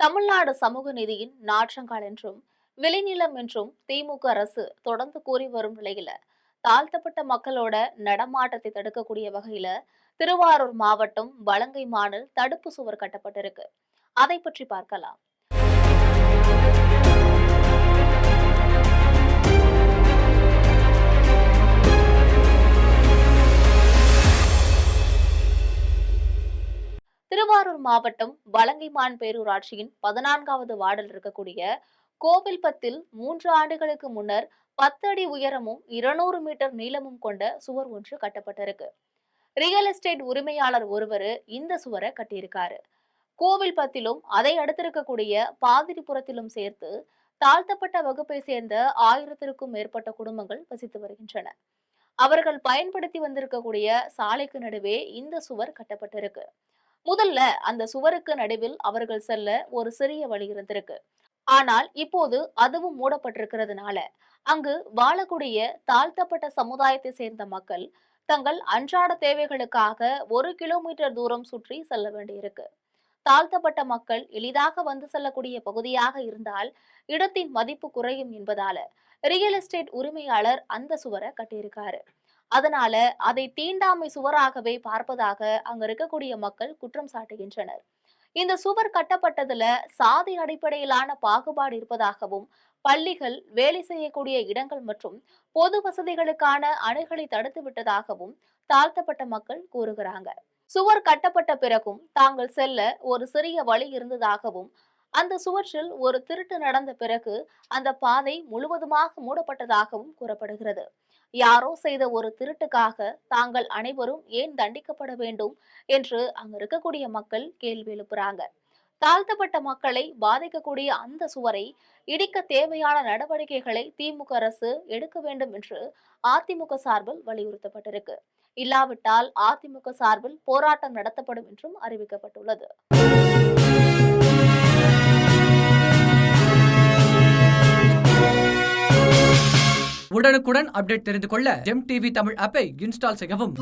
தமிழ்நாடு சமூக நீதியின் நாற்றங்கால் என்றும் விளைநிலம் என்றும் திமுக அரசு தொடர்ந்து கூறி வரும் நிலையில தாழ்த்தப்பட்ட மக்களோட நடமாட்டத்தை தடுக்கக்கூடிய வகையில திருவாரூர் மாவட்டம் வலங்கைமானில் தடுப்பு சுவர் கட்டப்பட்டிருக்கு. அதை பற்றி பார்க்கலாம். திருவாரூர் மாவட்டம் வலங்கைமான் பேரூராட்சியின் 14வது வார்டில் இருக்கக்கூடிய கோவில்பத்தில் 3 ஆண்டுகளுக்கு முன்னர் 10 அடி உயரமும் 200 மீட்டர் நீளமும் கொண்ட சுவர் ஒன்று கட்டப்பட்டிருக்கு. ரியல் எஸ்டேட் உரிமையாளர் ஒருவர் இந்த சுவரை கட்டியிருக்காரு. கோவில்பத்திலும் அதை அடுத்திருக்கக்கூடிய பாதிரிபுரத்திலும் சேர்த்து தாழ்த்தப்பட்ட வகுப்பை சேர்ந்த 1000க்கும் மேற்பட்ட குடும்பங்கள் வசித்து வருகின்றன. அவர்கள் பயன்படுத்தி வந்திருக்கக்கூடிய சாலைக்கு நடுவே இந்த சுவர் கட்டப்பட்டிருக்கு. முதல்ல அந்த சுவருக்கு நடுவில் அவர்கள் செல்ல ஒரு சிறிய வழி இருந்திருக்கு. ஆனால் இப்போது அதுவும் மூடப்பட்டிருக்கிறதுனால அங்கு வாழக்கூடிய தாழ்த்தப்பட்ட சமுதாயத்தை சேர்ந்த மக்கள் தங்கள் அன்றாட தேவைகளுக்காக 1 கிலோமீட்டர் தூரம் சுற்றி செல்ல வேண்டியிருக்கு. தாழ்த்தப்பட்ட மக்கள் எளிதாக வந்து செல்லக்கூடிய பகுதியாக இருந்தால் இடத்தின் மதிப்பு குறையும் என்பதால ரியல் எஸ்டேட் உரிமையாளர் அந்த சுவரை கட்டியிருக்காரு. அதனால அதை தீண்டாமை சுவராகவே பார்ப்பதாக அங்க இருக்கக்கூடிய மக்கள் குற்றம் சாட்டுகின்றனர். இந்த சுவர் கட்டப்பட்டதுல சாதி அடிப்படையிலான பாகுபாடு இருப்பதாகவும், பள்ளிகள், வேலை செய்யக்கூடிய இடங்கள் மற்றும் பொது வசதிகளுக்கான அணுகலை தடுத்து விட்டதாகவும் தாழ்த்தப்பட்ட மக்கள் கூறுகிறாங்க. சுவர் கட்டப்பட்ட பிறகும் தாங்கள் செல்ல ஒரு சிறிய வழி இருந்ததாகவும், அந்த சுவற்றில் ஒரு திருட்டு நடந்த பிறகு அந்த பாதை முழுவதுமாக மூடப்பட்டதாகவும் கூறப்படுகிறது. யாரோ செய்த ஒரு திருட்டுக்காக தாங்கள் அனைவரும் ஏன் தண்டிக்கப்பட வேண்டும் என்று அங்க இருக்கக்கூடிய மக்கள் கேள்வி எழுப்புறாங்க. தாழ்த்தப்பட்ட மக்களை பாதிக்கக்கூடிய அந்த சுவரை இடிக்க தேவையான நடவடிக்கைகளை திமுக அரசு எடுக்க வேண்டும் என்று அதிமுக சார்பில் வலியுறுத்தப்பட்டிருக்கு. இல்லாவிட்டால் அதிமுக சார்பில் போராட்டம் நடத்தப்படும் என்றும் அறிவிக்கப்பட்டுள்ளது. உடனுக்குடன் அப்டேட் தெரிந்து கொள்ள ஜெம் டிவி தமிழ் ஆப்பை இன்ஸ்டால் செய்யவும்.